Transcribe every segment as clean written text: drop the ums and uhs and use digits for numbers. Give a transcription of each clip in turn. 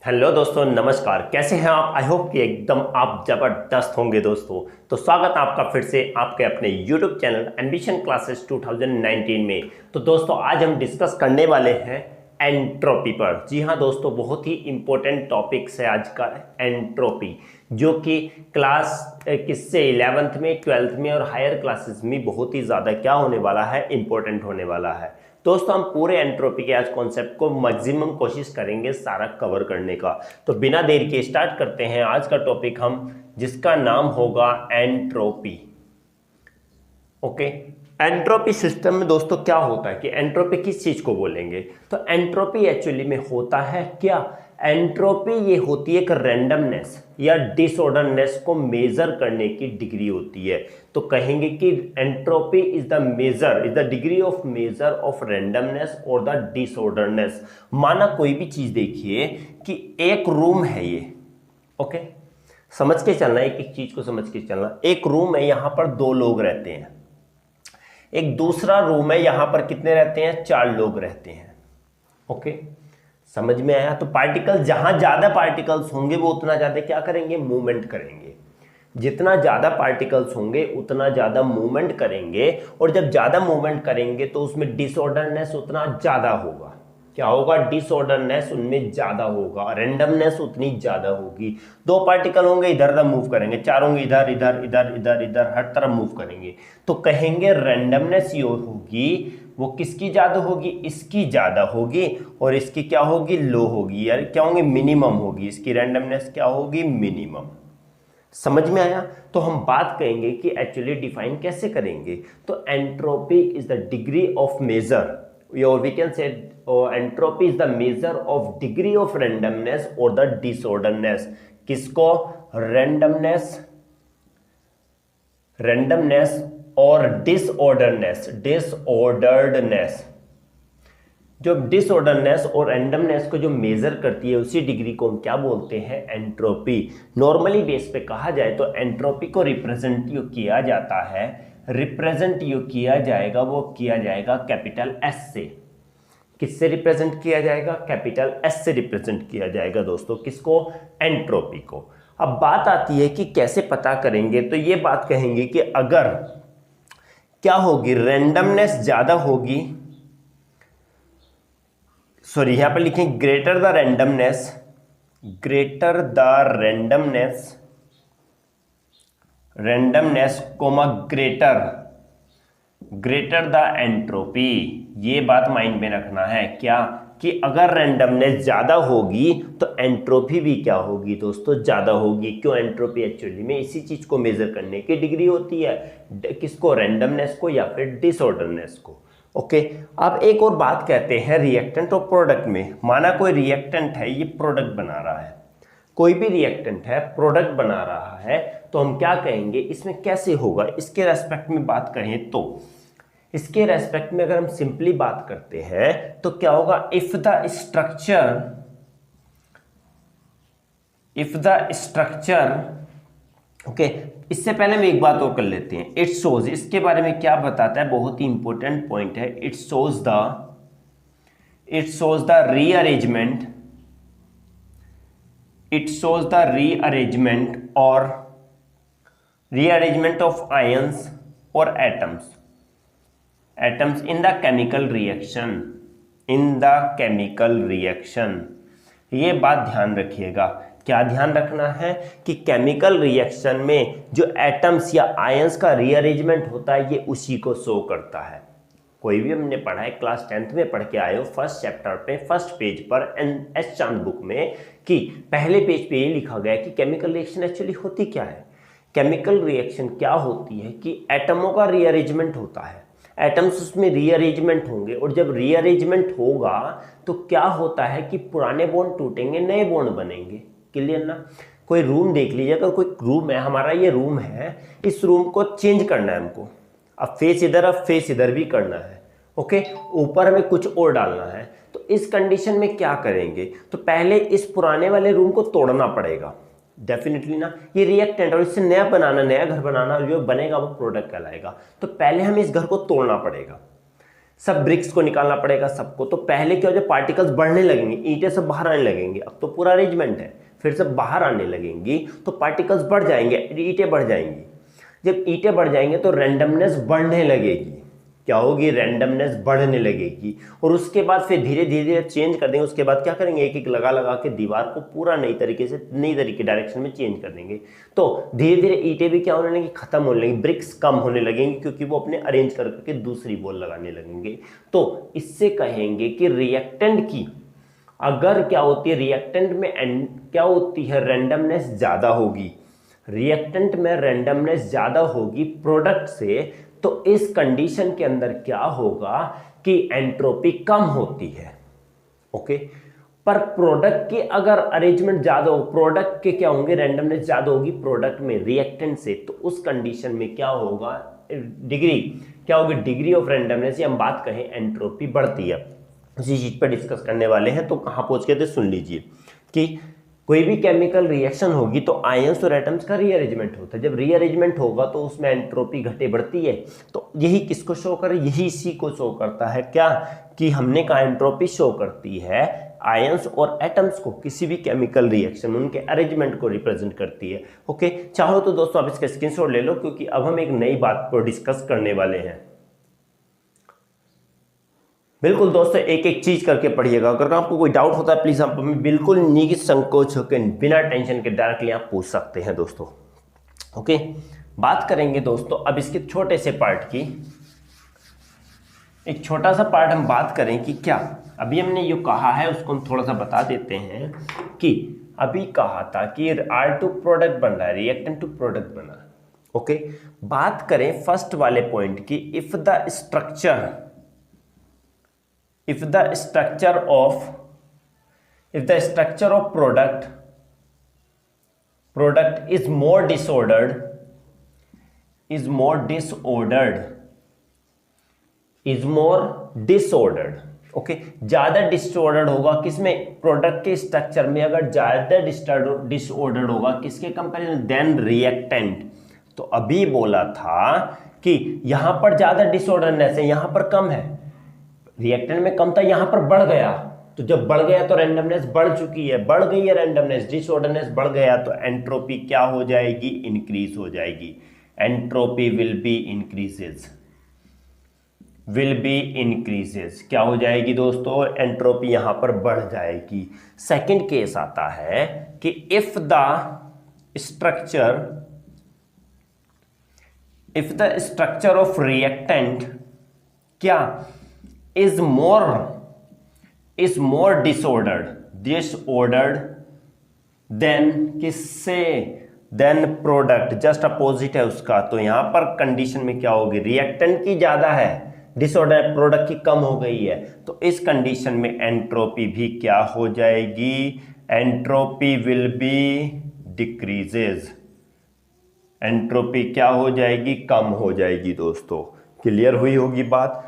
Hello दोस्तों, नमस्कार। कैसे हैं आप? आई होप कि एकदम आप जबरदस्त होंगे दोस्तों। तो स्वागत है आपका फिर से आपके अपने यूट्यूब चैनल एम्बिशन क्लासेस 2019 में। तो दोस्तों आज हम डिस्कस करने वाले हैं एंट्रोपी पर। जी हाँ दोस्तों, बहुत ही इंपॉर्टेंट टॉपिक्स है आज का एंट्रोपी, जो कि क्लास किससे 11th में, 12th में और हायर क्लासेस में बहुत ही ज़्यादा क्या होने वाला है, इंपॉर्टेंट होने वाला है। दोस्तों हम पूरे एंट्रोपी के आज कॉन्सेप्ट को मैक्सिमम कोशिश करेंगे सारा कवर करने का। तो बिना देर के स्टार्ट करते हैं आज का टॉपिक हम, जिसका नाम होगा एंट्रोपी। ओके, एंट्रोपी सिस्टम में दोस्तों क्या होता है कि एंट्रोपी किस चीज को बोलेंगे, तो एंट्रोपी एक्चुअली में होता है क्या, एंट्रोपी ये होती है एक रैंडमनेस या डिसऑर्डरनेस को मेजर करने की डिग्री होती है। तो कहेंगे कि entropy is the degree of measure of randomness और द डिसऑर्डरनेस। माना कोई भी चीज देखिए कि एक रूम है ये, ओके, समझ के चलना, एक एक चीज को समझ के चलना। एक रूम है, यहां पर 2 लोग रहते हैं। एक दूसरा रूम है, यहां पर कितने रहते हैं? 4 लोग रहते हैं। ओके, समझ में आया? तो पार्टिकल, जहां ज्यादा पार्टिकल्स होंगे वो उतना ज्यादा क्या करेंगे? मूवमेंट करेंगे। जितना ज्यादा पार्टिकल्स होंगे उतना ज्यादा मूवमेंट करेंगे, और जब ज्यादा मूवमेंट करेंगे तो उसमें डिसऑर्डरनेस उतना ज्यादा होगा। क्या होगा? डिसऑर्डरनेस उनमें ज्यादा होगा, रैंडमनेस उतनी ज्यादा होगी। 2 पार्टिकल होंगे, इधर उधर मूव करेंगे, 4 होंगे, इधर इधर इधर इधर इधर हर तरफ मूव करेंगे। तो कहेंगे रैंडमनेस ये होगी, वो किसकी ज्यादा होगी? इसकी ज्यादा होगी, और इसकी क्या होगी? लो होगी, यार क्या होंगे? मिनिमम होगी। इसकी रैंडमनेस क्या होगी? मिनिमम। समझ में आया? तो हम बात करेंगे कि एक्चुअली डिफाइन कैसे करेंगे। तो entropy is the degree of measure, or we can say entropy is the measure of degree of randomness or the disorderness। किसको? randomness और disorderedness। जो डिसऑर्डरनेस और रैंडमनेस को जो मेजर करती है, उसी डिग्री को हम क्या बोलते हैं? एंट्रोपी। नॉर्मली बेस पे कहा जाए तो एंट्रोपी को रिप्रेजेंट किया जाता है, वो किया जाएगा कैपिटल एस से। किससे रिप्रेजेंट किया जाएगा? कैपिटल एस से रिप्रेजेंट किया जाएगा दोस्तों। किसको? एंट्रोपी को। अब बात आती है कि कैसे पता करेंगे। तो ये बात कहेंगे कि अगर क्या होगी? रैंडमनेस ज्यादा होगी, सॉरी यहां पर लिखें greater the randomness comma greater the entropy. ये बात माइंड में रखना है क्या, कि अगर रैंडमनेस ज्यादा होगी तो एंट्रोपी भी क्या होगी दोस्तों? ज्यादा होगी। क्यों? एंट्रोपी एक्चुअली में इसी चीज को मेजर करने की डिग्री होती है। किसको? रैंडमनेस को या फिर डिसऑर्डरनेस को। ओके, अब एक और बात कहते हैं रिएक्टेंट और प्रोडक्ट में। माना कोई रिएक्टेंट है, ये प्रोडक्ट बना रहा है, कोई भी रिएक्टेंट है प्रोडक्ट बना रहा है, तो हम क्या कहेंगे? इसमें कैसे होगा? इसके रेस्पेक्ट में बात करें तो इसके रेस्पेक्ट में अगर हम सिंपली बात करते हैं तो क्या होगा? इफ द स्ट्रक्चर ओके, इससे पहले हम एक बात और कर लेते हैं। इट शोज, इसके बारे में क्या बताता है? बहुत ही इंपॉर्टेंट पॉइंट है। It shows the rearrangement of ions और atoms in the chemical reaction। ये बात ध्यान रखिएगा। क्या ध्यान रखना है? कि केमिकल रिएक्शन में जो एटम्स या आयंस का रीअरेंजमेंट होता है, ये उसी को शो करता है। कोई भी हमने पढ़ा है, क्लास 10th में पढ़ के आए हो, फर्स्ट चैप्टर पे फर्स्ट पेज पर एस चांद बुक में, कि पहले पेज पे ये लिखा गया है कि केमिकल रिएक्शन एक्चुअली होती क्या है। केमिकल रिएक्शन क्या होती है कि एटमों का रीअरेंजमेंट होता है, एटम्स उसमें रीअरेंजमेंट होंगे, और जब रीअरेंजमेंट होगा तो क्या होता है कि पुराने बॉन्ड टूटेंगे, नए बॉन्ड बनेंगे। क्लियर ना? कोई रूम देख लीजिए, अगर कोई रूम है, हमारा ये रूम है, इस रूम को चेंज करना है हमको। अब फेस इधर भी करना है। ओके, ऊपर हमें कुछ और डालना है। तो इस कंडीशन में क्या करेंगे? तो पहले इस पुराने वाले रूम को तोड़ना पड़ेगा डेफिनेटली ना, ये रिएक्टेंट, और इससे नया घर बनाना, जो बनेगा वो प्रोडक्ट कहलाएगा। तो पहले हमें इस घर को तोड़ना पड़ेगा। सब ब्रिक्स को निकालना पड़ेगा सबको। तो पहले क्या हो जाए, पार्टिकल्स बढ़ने लगेंगे, ईंटें सब बाहर आने लगेंगे। अब तो पूरा अरेंजमेंट है, फिर सब बाहर आने लगेंगी तो पार्टिकल्स बढ़ जाएंगे, ईंटें बढ़ जाएंगी। जब ईंटें बढ़ जाएंगे तो रैंडमनेस बढ़ने लगेगी। क्या होगी, रैंडमनेस बढ़ने लगेगी। और उसके बाद फिर धीरे धीरे चेंज कर देंगे। उसके बाद क्या करेंगे, एक एक लगा लगा के दीवार को पूरा नई तरीके से, नई तरीके डायरेक्शन में चेंज कर देंगे। तो धीरे धीरे ईंटें भी क्या होने लगेंगी, खत्म होने लगेंगी, ब्रिक्स कम होने लगेंगे, क्योंकि वो अपने अरेंज करके दूसरी वॉल लगाने लगेंगे। तो इससे कहेंगे कि रिएक्टेंट की अगर क्या होती है, रिएक्टेंट में क्या होती है, रैंडमनेस ज्यादा होगी। रिएक्टेंट में रैंडमनेस ज्यादा होगी प्रोडक्ट से, तो इस कंडीशन के अंदर क्या होगा कि एंट्रोपी कम होती है। ओके, पर प्रोडक्ट की अगर अरेंजमेंट ज्यादा हो, प्रोडक्ट के क्या होंगे, रैंडमनेस ज्यादा होगी प्रोडक्ट में रिएक्टेंट से, तो उस कंडीशन में क्या होगा, डिग्री क्या होगी, डिग्री ऑफ रैंडमनेस, या हम बात कहें एंट्रोपी बढ़ती है। उसी चीज पर डिस्कस करने वाले हैं। तो कहां पहुंच गए थे, सुन लीजिए कि कोई भी केमिकल रिएक्शन होगी तो आयंस और एटम्स का रीअरेंजमेंट होता है। जब रीअरेंजमेंट होगा तो उसमें एंट्रोपी घटे बढ़ती है। तो यही किसको शो करे, यही इसी को शो करता है क्या, कि हमने कहा एंट्रोपी शो करती है आयंस और एटम्स को, किसी भी केमिकल रिएक्शन में उनके अरेंजमेंट को रिप्रेजेंट करती है। ओके, चाहो तो दोस्तों आप इसका स्क्रीनशॉट ले लो, क्योंकि अब हम एक नई बात को डिस्कस करने वाले हैं। बिल्कुल दोस्तों, एक एक चीज करके पढ़िएगा। अगर आपको कोई डाउट होता है प्लीज आप हमें बिल्कुल निसंकोच होकर बिना टेंशन के डायरेक्टली आप पूछ सकते हैं दोस्तों। ओके, बात करेंगे दोस्तों अब इसके छोटे से पार्ट की। एक छोटा सा पार्ट हम बात करें कि क्या अभी हमने जो कहा है उसको हम थोड़ा सा बता देते हैं। कि अभी कहा था कि R2 प्रोडक्ट बन रहा है, रिएक्टेंट टू प्रोडक्ट बना है। ओके, बात करें फर्स्ट वाले पॉइंट की, if the structure of product is more disordered, okay, ज्यादा डिसऑर्डर्ड होगा किसमें, प्रोडक्ट के स्ट्रक्चर में अगर ज्यादा डिसऑर्डर्ड होगा किसके कंपैरिजन, देन रिएक्टेंट। तो अभी बोला था कि यहां पर ज्यादा डिसऑर्डरनेस है, यहां पर कम है, रिएक्टेंट में कम था, यहां पर बढ़ गया। तो जब बढ़ गया तो रैंडमनेस बढ़ चुकी है, बढ़ गई है रैंडमनेस, डिसऑर्डरनेस बढ़ गया, तो एंट्रोपी क्या हो जाएगी, इंक्रीज हो जाएगी। एंट्रोपी विल बी इंक्रीजेस, क्या हो जाएगी दोस्तों, एंट्रोपी यहां पर बढ़ जाएगी। सेकंड केस आता है कि if the structure of reactant क्या is more disordered than किससे, देन प्रोडक्ट, जस्ट अपोजिट है उसका। तो यहां पर कंडीशन में क्या होगी, रिएक्टेंट की ज्यादा है, डिसऑर्डर प्रोडक्ट की कम हो गई है, तो इस कंडीशन में एंट्रोपी भी क्या हो जाएगी, entropy will be decreases, entropy क्या हो जाएगी, कम हो जाएगी दोस्तों। क्लियर हुई होगी बात।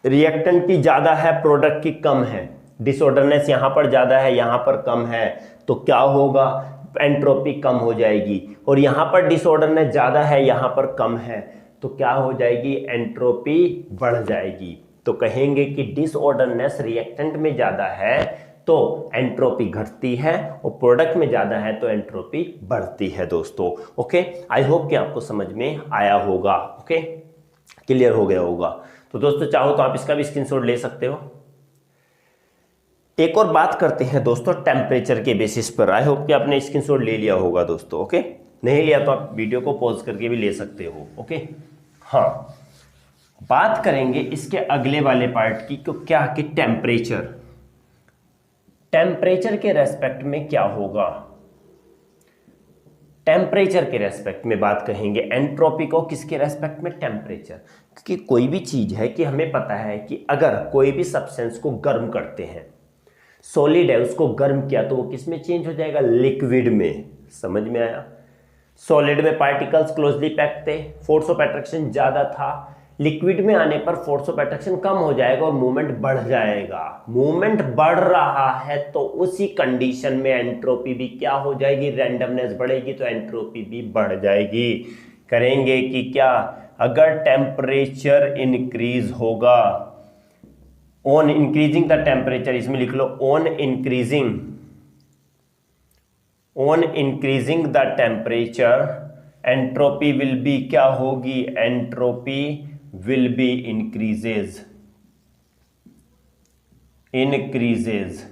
रिएक्टेंट की ज्यादा है, प्रोडक्ट की कम है, डिसऑर्डरनेस यहां पर ज्यादा है, यहां पर कम है, तो क्या होगा, एंट्रोपी कम हो जाएगी। और यहां पर डिसऑर्डरनेस ज्यादा है, यहां पर कम है, तो क्या हो जाएगी, एंट्रोपी बढ़ जाएगी। तो कहेंगे कि डिसऑर्डरनेस रिएक्टेंट में ज्यादा है तो एंट्रोपी घटती है, और प्रोडक्ट में ज्यादा है तो एंट्रोपी बढ़ती है दोस्तों। ओके, आई होप कि आपको समझ में आया होगा। ओके, क्लियर हो गया होगा। तो दोस्तों चाहो तो आप इसका भी स्क्रीनशॉट ले सकते हो। एक और बात करते हैं दोस्तों टेम्परेचर के बेसिस पर। आई होप कि आपने स्क्रीनशॉट ले लिया होगा दोस्तों। ओके, नहीं लिया तो आप वीडियो को पॉज करके भी ले सकते हो। ओके, हाँ, बात करेंगे इसके अगले वाले पार्ट की, तो क्या कि टेम्परेचर के रेस्पेक्ट में क्या होगा। टेम्परेचर के रेस्पेक्ट में बात कहेंगे, एंट्रोपी को किसके रेस्पेक्ट में, टेम्परेचर। क्योंकि कोई भी चीज है कि हमें पता है कि अगर कोई भी सब्सटेंस को गर्म करते हैं, सॉलिड है उसको गर्म किया तो वो किस में चेंज हो जाएगा, लिक्विड में। समझ में आया। सॉलिड में पार्टिकल्स क्लोजली पैक्ड थे, फोर्स ऑफ अट्रैक्शन ज्यादा था, लिक्विड में आने पर फोर्स ऑफ अट्रैक्शन कम हो जाएगा और मूवमेंट बढ़ जाएगा। मूवमेंट बढ़ रहा है तो उसी कंडीशन में एंट्रोपी भी क्या हो जाएगी, रैंडमनेस बढ़ेगी तो एंट्रोपी भी बढ़ जाएगी। करेंगे कि क्या, अगर टेम्परेचर इंक्रीज होगा ऑन इंक्रीजिंग द टेम्परेचर, इसमें लिख लो on increasing the temperature entropy will be, क्या होगी, एंट्रोपी विल बी इंक्रीजेज।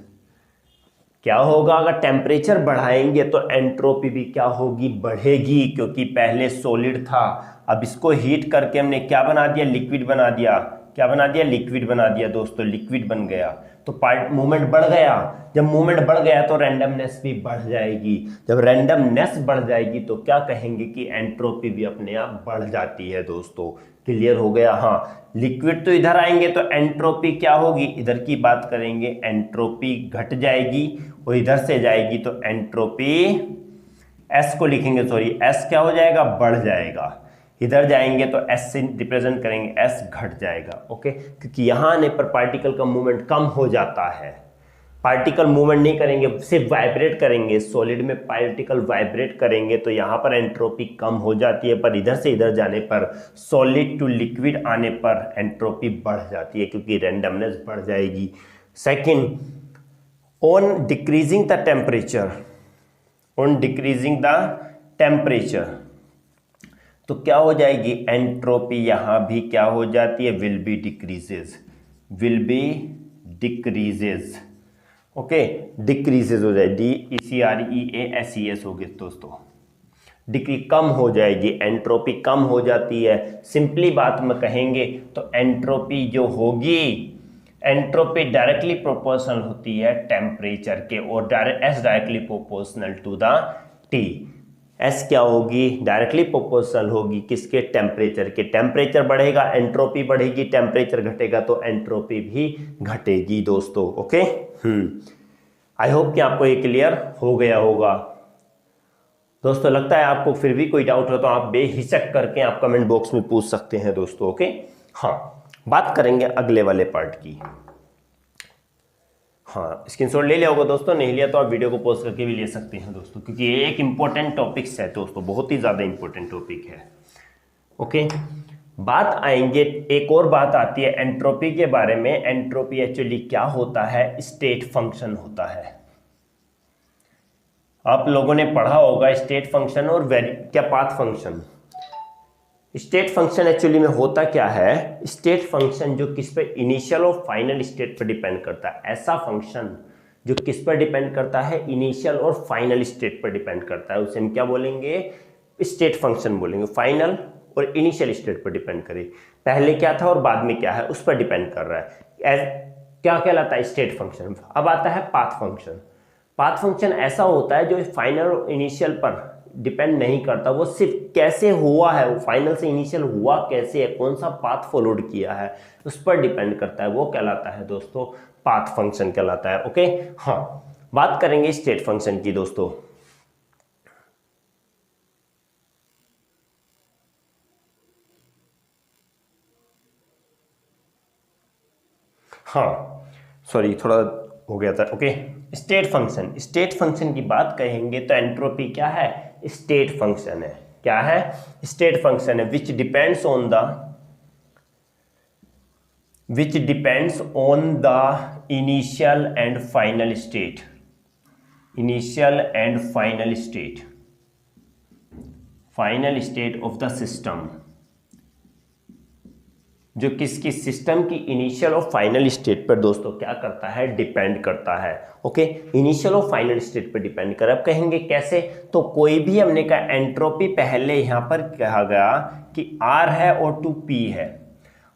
क्या होगा, अगर टेम्परेचर बढ़ाएंगे तो एंट्रोपी भी क्या होगी, बढ़ेगी, क्योंकि पहले सॉलिड था, अब इसको हीट करके हमने क्या बना दिया, लिक्विड बना दिया। क्या बना दिया, लिक्विड बना दिया दोस्तों, लिक्विड बन गया तो पार्ट मूवमेंट बढ़ गया। जब मूवमेंट बढ़ गया तो रैंडमनेस भी बढ़ जाएगी। जब रैंडमनेस बढ़ जाएगी तो क्या कहेंगे कि एंट्रोपी भी अपने आप बढ़ जाती है दोस्तों। क्लियर हो गया। हाँ, लिक्विड तो इधर आएंगे तो एंट्रोपी क्या होगी, इधर की बात करेंगे, एंट्रोपी घट जाएगी, और इधर से जाएगी तो एंट्रोपी, एस को लिखेंगे, सॉरी एस क्या हो जाएगा, बढ़ जाएगा। इधर जाएंगे तो एस से रिप्रेजेंट करेंगे, एस घट जाएगा। ओके, क्योंकि यहां आने पर पार्टिकल का मूवमेंट कम हो जाता है। पार्टिकल मूवमेंट नहीं करेंगे, सिर्फ वाइब्रेट करेंगे। सॉलिड में पार्टिकल वाइब्रेट करेंगे तो यहाँ पर एंट्रोपी कम हो जाती है, पर इधर से इधर जाने पर, सॉलिड टू लिक्विड आने पर एंट्रोपी बढ़ जाती है, क्योंकि रैंडमनेस बढ़ जाएगी। Second, on decreasing the temperature, तो क्या हो जाएगी, एंट्रोपी यहां भी क्या हो जाती है, will be decreases. Okay, decreases हो जाए, DECREASES हो गए दोस्तों, डिक्री कम हो जाएगी, एंट्रोपी कम हो जाती है। सिंपली बात में कहेंगे तो एंट्रोपी जो होगी, एंट्रोपी डायरेक्टली प्रोपोर्शनल होती है टेम्परेचर के, और S directly proportional to the T. S क्या होगी, डायरेक्टली प्रोपोर्शनल होगी किसके, टेम्परेचर के। टेम्परेचर बढ़ेगा एंट्रोपी बढ़ेगी, टेम्परेचर घटेगा तो एंट्रोपी भी घटेगी दोस्तों। ओके, आई होप कि आपको ये क्लियर हो गया होगा दोस्तों। लगता है आपको फिर भी कोई डाउट हो तो आप बेहिचक करके आप कमेंट बॉक्स में पूछ सकते हैं दोस्तों। ओके, हाँ, बात करेंगे अगले वाले पार्ट की। हाँ, स्क्रीनशॉट ले लिया होगा दोस्तों, नहीं लिया तो आप वीडियो को पॉज करके भी ले सकते हैं दोस्तों, क्योंकि ये एक इंपॉर्टेंट टॉपिक्स है दोस्तों, बहुत ही ज़्यादा इंपॉर्टेंट टॉपिक है। ओके, बात आएंगे, एक और बात आती है एंट्रोपी के बारे में। एंट्रोपी एक्चुअली क्या होता है, स्टेट फंक्शन होता है। आप लोगों ने पढ़ा होगा स्टेट फंक्शन और क्या path function. State function actually में होता क्या है, स्टेट फंक्शन जो किस पे, इनिशियल और फाइनल स्टेट पर डिपेंड करता है। ऐसा फंक्शन जो किस पर डिपेंड करता है, इनिशियल और फाइनल स्टेट पर डिपेंड करता है, उसे हम क्या बोलेंगे, स्टेट फंक्शन बोलेंगे। फाइनल और इनिशियल स्टेट पर डिपेंड करे, पहले क्या था और बाद में क्या है उस पर डिपेंड कर रहा है। क्या कहलाता है, स्टेट फंक्शन। अब आता है पाथ फंक्शन। पाथ फंक्शन ऐसा होता है जो फाइनल और इनिशियल पर डिपेंड नहीं करता, वो सिर्फ कैसे हुआ है, वो फाइनल से इनिशियल हुआ कैसे है, कौन सा पाथ फॉलोड किया है उस पर डिपेंड करता है, वो कहलाता है दोस्तों पाथ फंक्शन कहलाता है। ओके, हाँ, बात करेंगे स्टेट फंक्शन की दोस्तों। हाँ, सॉरी थोड़ा हो गया था। ओके, स्टेट फंक्शन की बात कहेंगे तो एंट्रोपी क्या है, स्टेट फंक्शन है। क्या है, स्टेट फंक्शन है, which depends on the initial and final state of the system, जो किसकी, सिस्टम की इनिशियल और फाइनल स्टेट पर दोस्तों क्या करता है, डिपेंड करता है। ओके, इनिशियल और फाइनल स्टेट पर डिपेंड कर। अब कहेंगे कैसे, तो कोई भी हमने कहा एंट्रोपी, पहले यहां पर कहा गया कि R है और 2P है।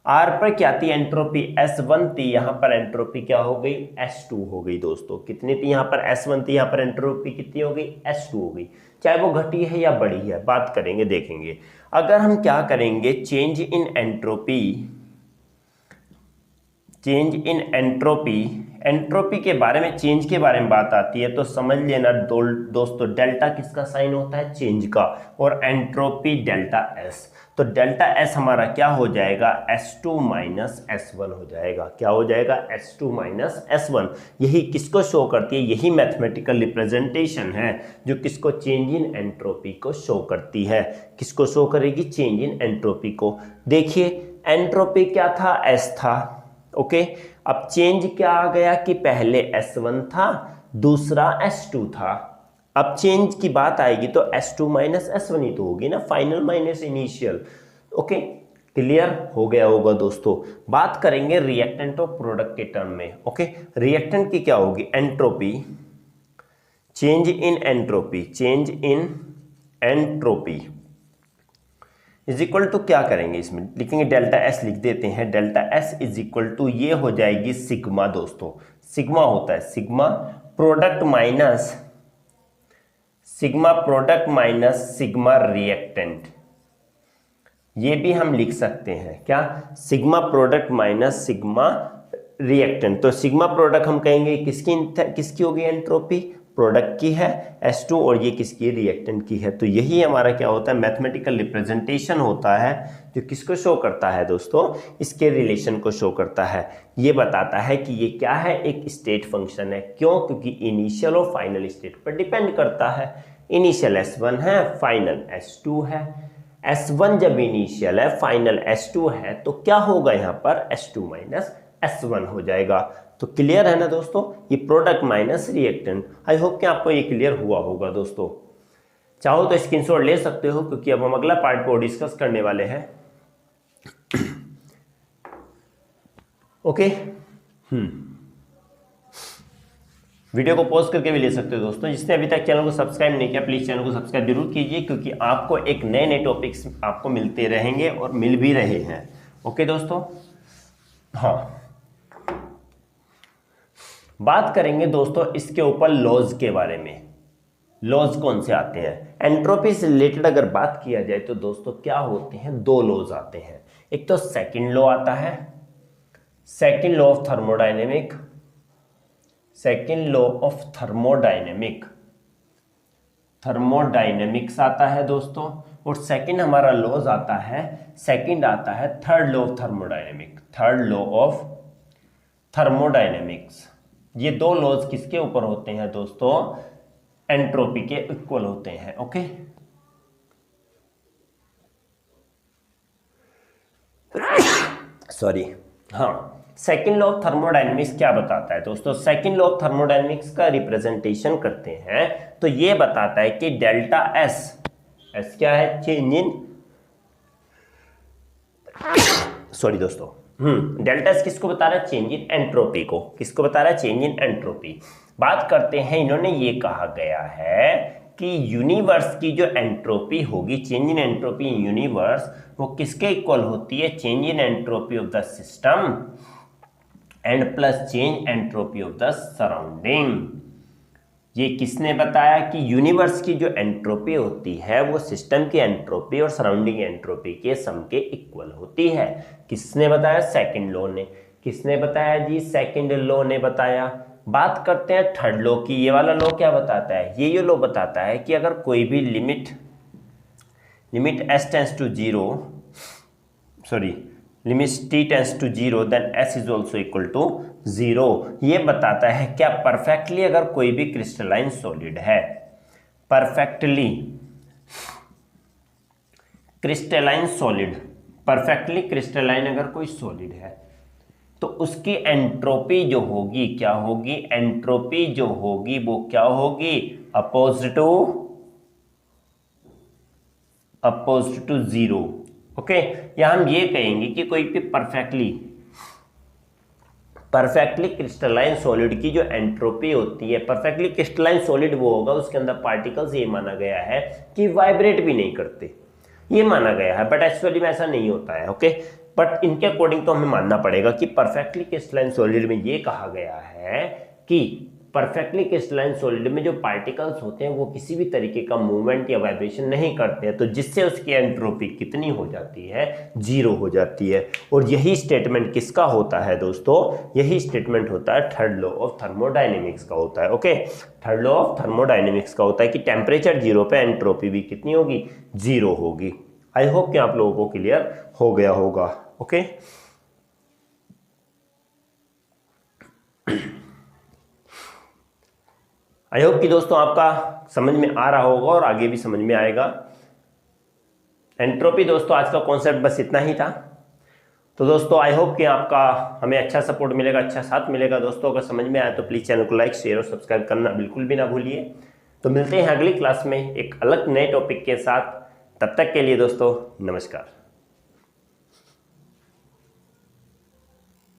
R पर क्या थी एंट्रोपी, S1 थी, यहां पर एंट्रोपी क्या हो गई, S2 हो गई दोस्तों। कितनी थी यहां पर, S1 थी, यहां पर एंट्रोपी कितनी हो गई, S2 हो गई। चाहे वो घटी है या बढ़ी है, बात करेंगे, देखेंगे। अगर हम क्या करेंगे, चेंज इन एंट्रोपी के बारे में, चेंज के बारे में बात आती है तो समझ लेना दोस्तों, डेल्टा किसका साइन होता है, चेंज का, और एंट्रोपी डेल्टा एस। तो डेल्टा एस हमारा क्या हो जाएगा, S2 माइनस S1 हो जाएगा। क्या हो जाएगा, S2 माइनस S1। यही किसको शो करती है, यही मैथमेटिकल रिप्रेजेंटेशन है जो किसको, चेंज इन एंट्रोपी को शो करती है। किसको शो करेगी, चेंज इन एंट्रोपी को। देखिए एंट्रोपी क्या था, S था। ओके, अब चेंज क्या आ गया कि पहले S1 था, दूसरा S2 था। अब चेंज की बात आएगी तो S2 माइनस S1 ही तो होगी ना, final minus initial. Okay, clear हो गया होगा दोस्तों। बात करेंगे रिएक्टेंट और प्रोडक्ट के टर्म में। ओके, रिएक्टेंट की क्या होगी, entropy, change in entropy, change in entropy is equal to क्या करेंगे, इसमें लिखेंगे डेल्टा एस, लिख देते हैं delta S is equal to ये हो जाएगी सिग्मा। दोस्तों सिग्मा होता है sigma product minus sigma reactant, ये भी हम लिख सकते हैं क्या, sigma product minus sigma reactant. तो सिग्मा प्रोडक्ट हम कहेंगे किसकी होगी एंट्रोपी, प्रोडक्ट की है S2, और ये किसकी रिएक्टेंट की है। तो यही हमारा क्या होता है, मैथमेटिकल रिप्रेजेंटेशन होता है, जो किसको शो करता है दोस्तों, इसके रिलेशन को शो करता है। ये बताता है कि ये क्या है, एक स्टेट फंक्शन है। क्यों, क्योंकि इनिशियल और फाइनल स्टेट पर डिपेंड करता है। इनिशियल S1 है, फाइनल S2 है। S1 जब इनिशियल है, फाइनल S2 है, तो क्या होगा यहाँ पर S2 माइनस S1 हो जाएगा। तो क्लियर है ना दोस्तों, ये product minus reactant. I hope कि आपको ये क्लियर हुआ होगा दोस्तों। चाहो तो स्क्रीनशॉट ले सकते हो, क्योंकि अब हम अगला पार्ट को डिस्कस करने वाले हैं। ओके, वीडियो को पॉज करके भी ले सकते हो दोस्तों। जिसने अभी तक चैनल को सब्सक्राइब नहीं किया, प्लीज चैनल को सब्सक्राइब जरूर कीजिए, क्योंकि आपको एक नए नए टॉपिक्स आपको मिलते रहेंगे और मिल भी रहे हैं। ओके दोस्तों, हाँ, बात करेंगे दोस्तों इसके ऊपर लॉज के बारे में। लॉज कौन से आते हैं एंट्रोपी से रिलेटेड, अगर बात किया जाए तो दोस्तों क्या होते हैं, दो लॉज आते हैं। एक तो सेकंड लॉ आता है, second law of thermodynamic, second law of thermodynamics आता है दोस्तों। और सेकंड हमारा लॉज आता है, सेकंड आता है third law of thermodynamic, third law of thermodynamics. ये दो लॉज किसके ऊपर होते हैं दोस्तों, एंट्रोपी के इक्वल होते हैं। ओके, सॉरी, हाँ, सेकंड लॉ ऑफ थर्मोडायनेमिक्स क्या बताता है दोस्तों, सेकंड लॉ ऑफ थर्मोडायनेमिक्स का रिप्रेजेंटेशन करते हैं तो ये बताता है कि डेल्टा एस, एस क्या है, चेंज इन, सॉरी दोस्तों, डेल्टा एस किसको बता रहा है, चेंज इन एंट्रोपी को। किसको बता रहा है, चेंज इन एंट्रोपी। बात करते हैं, इन्होंने ये कहा गया है कि यूनिवर्स की जो एंट्रोपी होगी, change in entropy in universe, वो किसके इक्वल होती है, change in entropy of the system and plus change entropy of the surrounding. ये किसने बताया कि यूनिवर्स की जो एंट्रोपी होती है वो सिस्टम की एंट्रोपी और सराउंडिंग एंट्रोपी के सम के इक्वल होती है। किसने बताया, सेकंड लॉ ने। किसने बताया जी, सेकंड लॉ ने बताया। बात करते हैं थर्ड लॉ की। ये वाला लॉ क्या बताता है, ये लॉ बताता है कि अगर कोई भी limit s tends to zero, sorry limit t tends to zero, then s is also equal to zero. ये बताता है क्या, परफेक्टली अगर कोई भी क्रिस्टलाइन सॉलिड है, perfectly crystalline solid, perfectly crystalline अगर कोई सॉलिड है, तो उसकी एंट्रोपी जो होगी क्या होगी, एंट्रोपी जो होगी वो क्या होगी, अपोजिट टू जीरो। ओके, या हम ये कहेंगे कि कोई भी परफेक्टली क्रिस्टलाइन सॉलिड की जो एंट्रोपी होती है, परफेक्टली क्रिस्टलाइन सॉलिड वो होगा उसके अंदर पार्टिकल्स, ये माना गया है कि वाइब्रेट भी नहीं करते, ये माना गया है, बट एक्चुअली में ऐसा नहीं होता है। ओके, बट इनके अकॉर्डिंग तो हमें मानना पड़ेगा कि परफेक्टली क्रिस्टलाइन सॉलिड में ये कहा गया है कि परफेक्टली क्रिस्टलाइन सॉलिड में जो पार्टिकल्स होते हैं वो किसी भी तरीके का मूवमेंट या वाइब्रेशन नहीं करते हैं, तो जिससे उसकी एंट्रोपी कितनी हो जाती है, जीरो हो जाती है। और यही स्टेटमेंट किसका होता है दोस्तों, यही स्टेटमेंट होता है थर्ड लॉ ऑफ थर्मोडायनेमिक्स का होता है। Okay, third law of thermodynamics का होता है कि टेम्परेचर जीरो पे एंट्रोपी भी कितनी होगी, जीरो होगी। आई होप कि आप लोगों को क्लियर हो गया होगा। ओके, आई होप कि दोस्तों आपका समझ में आ रहा होगा और आगे भी समझ में आएगा। एंट्रोपी दोस्तों आज का कॉन्सेप्ट बस इतना ही था। तो दोस्तों आई होप कि आपका हमें अच्छा सपोर्ट मिलेगा, अच्छा साथ मिलेगा। दोस्तों अगर समझ में आया तो प्लीज़ चैनल को लाइक, शेयर और सब्सक्राइब करना बिल्कुल भी ना भूलिए। तो मिलते हैं अगली क्लास में एक अलग नए टॉपिक के साथ। तब तक के लिए दोस्तों नमस्कार।